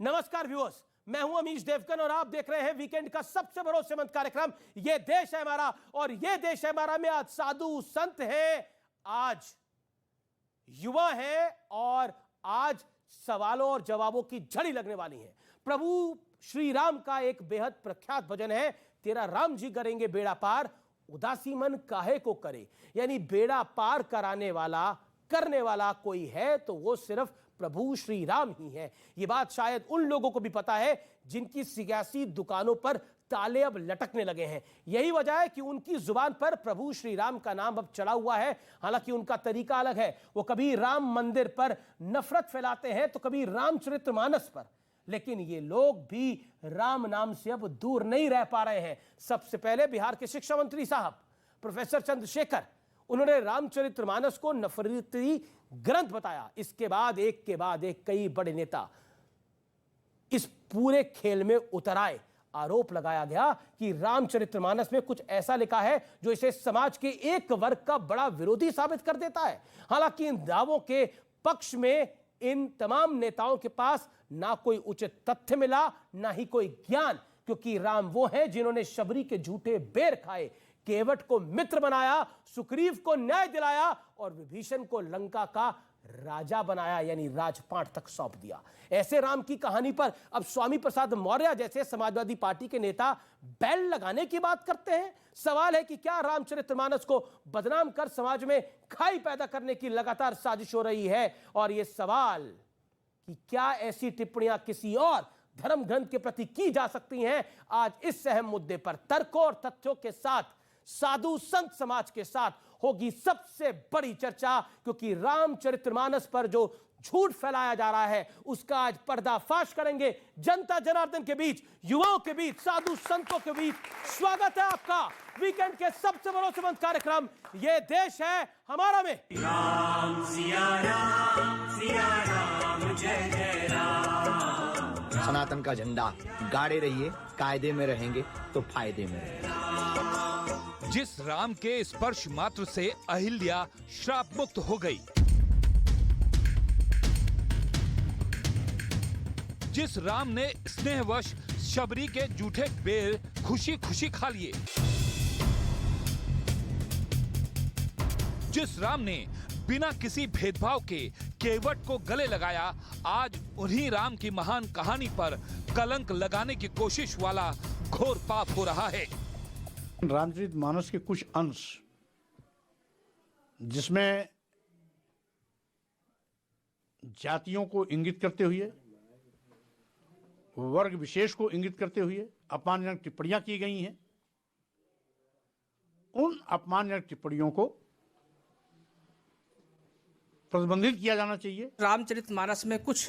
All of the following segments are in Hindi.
नमस्कार व्यूअर्स, मैं हूं अमीश देवगन और आप देख रहे हैं वीकेंड का सबसे भरोसेमंद कार्यक्रम ये देश है हमारा। और ये देश है हमारा में आज साधु संत है, आज युवा है और आज सवालों और जवाबों की झड़ी लगने वाली है। प्रभु श्री राम का एक बेहद प्रख्यात भजन है, तेरा राम जी करेंगे बेड़ा पार, उदासी मन काहे को करे। यानी बेड़ा पार कराने वाला करने वाला कोई है तो वो सिर्फ प्रभु श्री राम ही है। ये बात शायद उन लोगों को भी पता है जिनकी सियासी दुकानों पर ताले अब लटकने लगे हैं। यही वजह है कि उनकी जुबान पर प्रभु श्री राम का नाम अब चढ़ा हुआ है। हालांकि उनका तरीका अलग है, वो कभी राम मंदिर पर नफरत फैलाते हैं तो कभी रामचरितमानस पर, लेकिन ये लोग भी राम नाम से अब दूर नहीं रह पा रहे हैं। सबसे पहले बिहार के शिक्षा मंत्री साहब प्रोफेसर चंद्रशेखर, उन्होंने रामचरितमानस को नफरती ग्रंथ बताया। इसके बाद एक कई बड़े नेता इस पूरे खेल में उतर आए। आरोप लगाया गया कि रामचरितमानस में कुछ ऐसा लिखा है जो इसे समाज के एक वर्ग का बड़ा विरोधी साबित कर देता है। हालांकि इन दावों के पक्ष में इन तमाम नेताओं के पास ना कोई उचित तथ्य मिला, ना ही कोई ज्ञान, क्योंकि राम वो हैं जिन्होंने शबरी के झूठे बेर खाए, केवट को मित्र बनाया, सुग्रीव को न्याय दिलाया और विभीषण को लंका का राजा बनाया, यानी राजपाट तक सौंप दिया। ऐसे राम की कहानी पर अब स्वामी प्रसाद मौर्य जैसे समाजवादी पार्टी के नेता बैल लगाने की बात करते हैं। सवाल है कि क्या रामचरितमानस को बदनाम कर समाज में खाई पैदा करने की लगातार साजिश हो रही है। और यह सवाल कि क्या ऐसी टिप्पणियां किसी और धर्म ग्रंथ के प्रति की जा सकती हैं, आज इस अहम मुद्दे पर तर्कों और तथ्यों के साथ साधु संत समाज के साथ होगी सबसे बड़ी चर्चा। क्योंकि रामचरितमानस पर जो झूठ फैलाया जा रहा है उसका आज पर्दाफाश करेंगे जनता जनार्दन के बीच, युवाओं के बीच, साधु संतों के बीच। स्वागत है आपका वीकेंड के सबसे भरोसेमंद कार्यक्रम ये देश है हमारा में। राम सिया राम जय जय राम। सनातन का झंडा गाड़े रहिए, कायदे में रहेंगे तो फायदे में रहेंगे। जिस राम के स्पर्श मात्र से अहिल्या श्राप मुक्त हो गई, जिस राम ने स्नेहवश शबरी के जूठे बेर खुशी खुशी खा लिए, जिस राम ने बिना किसी भेदभाव के केवट को गले लगाया, आज उन्हीं राम की महान कहानी पर कलंक लगाने की कोशिश वाला घोर पाप हो रहा है। रामचरितमानस के कुछ अंश जिसमें जातियों को इंगित करते हुए, वर्ग विशेष को इंगित करते हुए अपमानजनक टिप्पणियां की गई हैं, उन अपमानजनक टिप्पणियों को प्रतिबंधित किया जाना चाहिए। रामचरितमानस में कुछ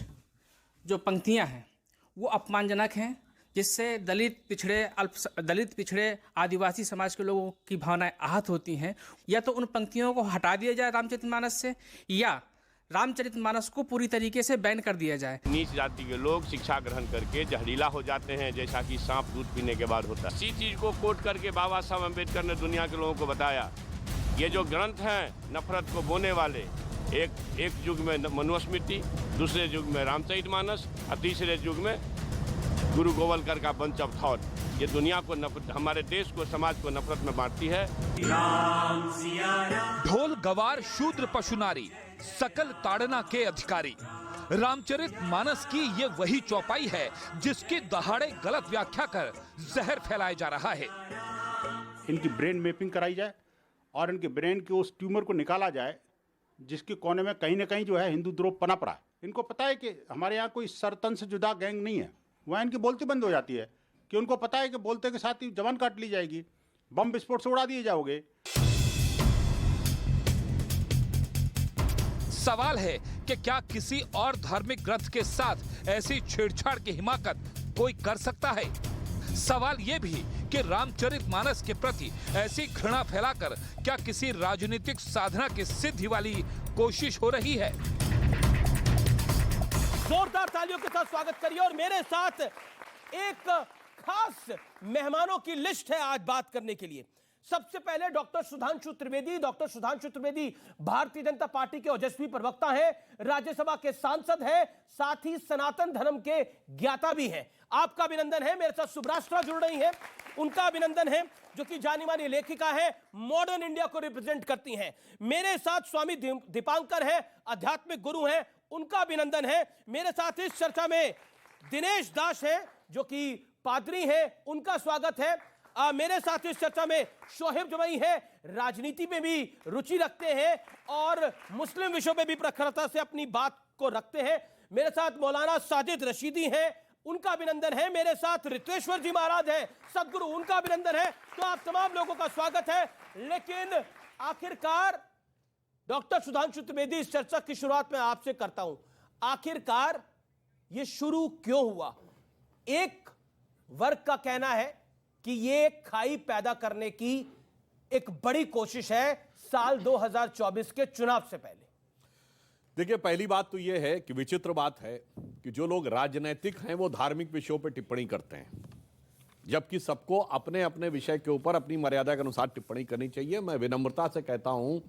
जो पंक्तियां हैं वो अपमानजनक हैं, जिससे दलित पिछड़े आदिवासी समाज के लोगों की भावनाएं आहत होती हैं। या तो उन पंक्तियों को हटा दिया जाए रामचरितमानस से, या रामचरितमानस को पूरी तरीके से बैन कर दिया जाए। नीच जाति के लोग शिक्षा ग्रहण करके जहरीला हो जाते हैं, जैसा कि सांप दूध पीने के बाद होता है। इसी चीज को कोट करके बाबा साहब अम्बेडकर ने दुनिया के लोगों को बताया, ये जो ग्रंथ हैं नफरत को बोने वाले, एक युग में मनुस्मृति, दूसरे युग में रामचरितमानस और तीसरे युग में गुरु गोवलकर का बंच ऑफ थॉट, ये दुनिया को हमारे देश को, समाज को नफरत में बांटती है। राम सिया राम। ढोल गवार शूद्र पशु नारी सकल ताड़ना के अधिकारी। रामचरितमानस की ये वही चौपाई है जिसकी दहाड़े गलत व्याख्या कर जहर फैलाया जा रहा है। इनकी ब्रेन मैपिंग कराई जाए और इनके ब्रेन के उस ट्यूमर को निकाला जाए जिसके कोने में कहीं ना कहीं जो है हिंदू द्रोह पनप रहा है। इनको पता है कि हमारे यहाँ कोई सरतन से जुदा गैंग नहीं है, वहाँ इनकी बोलती बंद हो जाती है कि उनको पता है कि बोलते के साथ ही जवान काट ली जाएगी, बम विस्फोट से उड़ा दिए जाओगे। सवाल है कि क्या किसी और धार्मिक ग्रंथ के साथ ऐसी छेड़छाड़ की हिमाकत कोई कर सकता है। सवाल यह भी कि रामचरितमानस के प्रति ऐसी घृणा फैलाकर क्या किसी राजनीतिक साधना की सिद्धि वाली कोशिश हो रही है। जोरदार तालियों के साथ स्वागत करिए। और मेरे साथ एक खास मेहमानों की लिस्ट है आज बात करने के लिए। सबसे पहले डॉक्टर सुधांशु त्रिवेदी भारतीय जनता पार्टी के ओजस्वी प्रवक्ता हैं, राज्यसभा के सांसद हैं, साथ ही सनातन धर्म के ज्ञाता भी हैं। आपका अभिनंदन है। मेरे साथ सुब्राष्ट्रा जुड़ रही हैं, उनका अभिनंदन है, जो कि जानी मानी लेखिका है, मॉडर्न इंडिया को रिप्रेजेंट करती हैं। मेरे साथ स्वामी दीपांकर है, आध्यात्मिक गुरु हैं, उनका अभिनंदन है। मेरे साथ इस चर्चा में दिनेश दास है, जो कि पादरी है, उनका स्वागत है। मेरे साथ इस चर्चा में शोहेब जमई है, राजनीति में भी रुचि रखते हैं और मुस्लिम विषयों में भी प्रखरता से अपनी बात को रखते हैं। मेरे साथ मौलाना साजिद रशीदी हैं, उनका अभिनंदन है। मेरे साथ रित्वेश्वर जी महाराज हैं, सदगुरु, उनका अभिनंदन है। तो आप तमाम लोगों का स्वागत है। लेकिन आखिरकार डॉक्टर सुधांशु त्रिवेदी, इस चर्चा की शुरुआत में आपसे करता हूं, आखिरकार ये शुरू क्यों हुआ? एक वर्ग का कहना है कि ये खाई पैदा करने की एक बड़ी कोशिश है साल 2024 के चुनाव से पहले। देखिए, पहली बात तो यह है कि विचित्र बात है कि जो लोग राजनीतिक हैं वो धार्मिक विषयों पर टिप्पणी करते हैं, जबकि सबको अपने अपने विषय के ऊपर अपनी मर्यादा के अनुसार टिप्पणी करनी चाहिए। मैं विनम्रता से कहता हूं,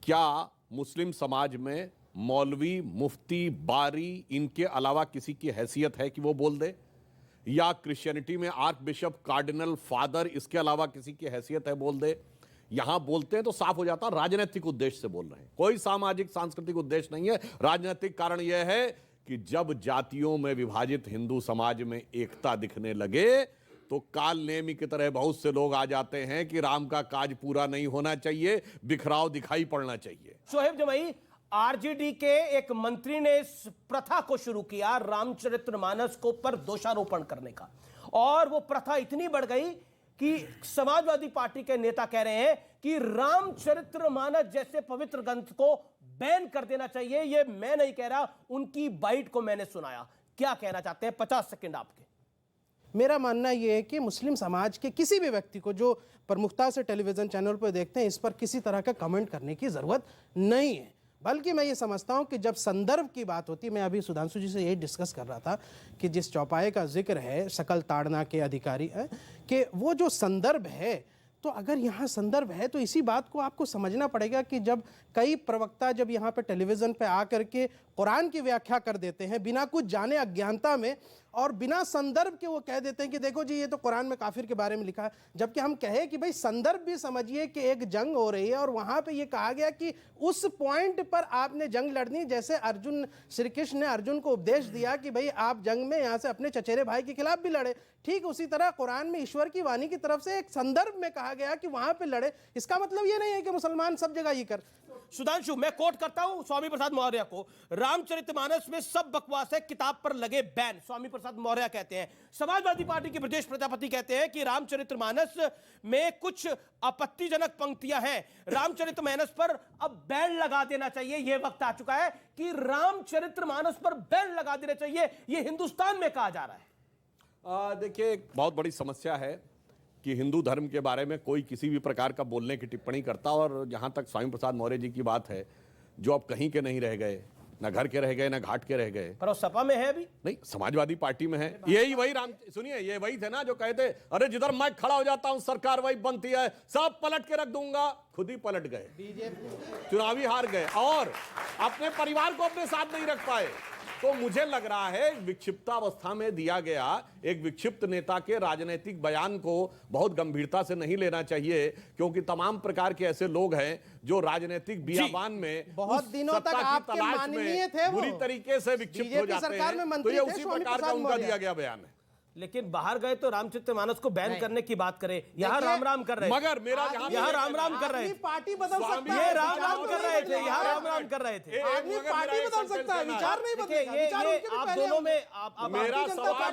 क्या मुस्लिम समाज में मौलवी, मुफ्ती, बारी, इनके अलावा किसी की हैसियत है कि वो बोल दे? या क्रिश्चियनिटी में आर्क बिशप, कार्डिनल, फादर, इसके अलावा किसी की हैसियत है बोल दे? यहां बोलते हैं तो साफ हो जाता है राजनीतिक उद्देश्य से बोल रहे हैं, कोई सामाजिक सांस्कृतिक उद्देश्य नहीं है। राजनीतिक कारण यह है कि जब जातियों में विभाजित हिंदू समाज में एकता दिखने लगे तो काल नेमी की तरह बहुत से लोग आ जाते हैं कि राम का काज पूरा नहीं होना चाहिए, बिखराव दिखाई पड़ना चाहिए। शोहेब जमई, आरजेडी के एक मंत्री ने इस प्रथा को शुरू किया, रामचरितमानस को पर दोषारोपण करने का, और वो प्रथा इतनी बढ़ गई कि समाजवादी पार्टी के नेता कह रहे हैं कि रामचरितमानस जैसे पवित्र ग्रंथ को बैन कर देना चाहिए। ये मैं नहीं कह रहा, उनकी बाइट को मैंने सुनाया। क्या कहना चाहते हैं? 50 सेकंड आपके। मेरा मानना यह है कि मुस्लिम समाज के किसी भी व्यक्ति को जो प्रमुखता से टेलीविजन चैनल पर देखते हैं, इस पर किसी तरह का कमेंट करने की जरूरत नहीं है। बल्कि मैं ये समझता हूं कि जब संदर्भ की बात होती, मैं अभी सुधांशु जी से यही डिस्कस कर रहा था कि जिस चौपाए का जिक्र है सकल ताड़ना के अधिकारी कि वो जो संदर्भ है, तो अगर यहाँ संदर्भ है तो इसी बात को आपको समझना पड़ेगा कि जब कई प्रवक्ता जब यहाँ पे टेलीविज़न पे आकर के कुरान की व्याख्या कर देते हैं बिना कुछ जाने अज्ञानता में, और बिना संदर्भ के वो कह देते हैं कि देखो जी ये तो कुरान में काफिर के बारे में लिखा है, जबकि हम कहे कि भाई संदर्भ भी समझिए कि एक जंग हो रही है और वहाँ पे ये कहा गया कि उस पॉइंट पर आपने जंग लड़नी। जैसे अर्जुन, श्री कृष्ण ने अर्जुन को उपदेश दिया कि भाई आप जंग में यहाँ से अपने चचेरे भाई के खिलाफ भी लड़े, ठीक उसी तरह कुरान में ईश्वर की वाणी की तरफ से एक संदर्भ में कहा गया कि वहाँ पे लड़े। इसका मतलब ये नहीं है कि मुसलमान सब जगह ये कर। सुधांशु, मैं कोट करता हूं स्वामी प्रसाद मौर्य को, रामचरितमानस में सब बकवास है, किताब पर लगे बैन। स्वामी प्रसाद मौर्य कहते हैं। समाजवादी पार्टी के ब्रजेश प्रजापति कहते हैं कि रामचरितमानस में कुछ आपत्तिजनक पंक्तियां हैं, रामचरितमानस पर अब बैन लगा देना चाहिए। यह वक्त आ चुका है कि रामचरितमानस पर बैन लगा देना चाहिए, यह हिंदुस्तान में कहा जा रहा है। देखिए, एक बहुत बड़ी समस्या है कि हिंदू धर्म के बारे में कोई किसी भी प्रकार का बोलने की टिप्पणी करता, और जहां तक स्वामी प्रसाद मौर्य जी की बात है, जो अब कहीं के नहीं रह गए, ना घर के रह गए, ना घाट के रह गए, पर वो सपा में है अभी नहीं, समाजवादी पार्टी में है। यही वही राम, सुनिए, ये वही थे ना जो कहते अरे जिधर मैं खड़ा हो जाता हूं सरकार वही बनती है, सब पलट के रख दूंगा। खुद ही पलट गए, चुनावी हार गए और अपने परिवार को अपने साथ नहीं रख पाए। तो मुझे लग रहा है विक्षिप्तावस्था में दिया गया एक विक्षिप्त नेता के राजनीतिक बयान को बहुत गंभीरता से नहीं लेना चाहिए, क्योंकि तमाम प्रकार के ऐसे लोग हैं जो राजनीतिक बियाबान में बहुत दिनों तक आपके माननीय थे, बुरी तरीके से विक्षिप्त हो जाते हैं। तो ये उसी प्रकार का उनका दिया गया बयान है। लेकिन बाहर गए तो रामचरितमानस को बैन करने की बात करें, यहाँ राम राम कर रहे थे, मगर मेरा यहाँ राम राम कर रहे थे, पार्टी बदल सकता है, ये राम राम कर रहे थे, यहाँ राम राम कर रहे थे। आदमी पार्टी बदल सकता है, विचार नहीं बदलेगा। विचार उनके भी आप पहले दोनों में मेरा सवाल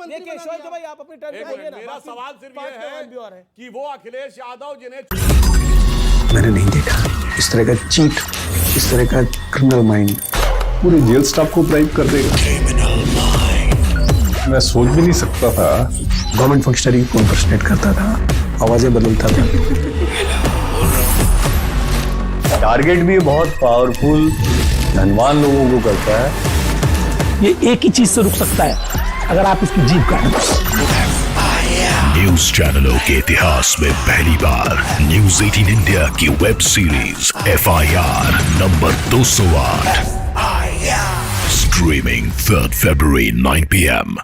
देखिए शोएब भाई, आप अपनी टर्न पे, मेरा सवाल सिर्फ ये है कि वो अखिलेश यादव जिन्हें मैंने नहीं देखा इस तरह का चीट, इस तरह का क्रिमिनल माइंड पूरे जेल स्टाफ को ब्राइब कर देगा। मैं सोच भी नहीं सकता था गवर्नमेंट फंक्शनरी को इम्पर्सनेट करता था, आवाजें बदलता था। टारगेट भी बहुत पावरफुल, धनवान लोगों को करता है। ये एक ही चीज से रुक सकता है, अगर आप इसकी जीभ काटें। न्यूज चैनलों के इतिहास में पहली बार न्यूज 18 इंडिया की web series FIR number 208 streaming 3rd February 9 PM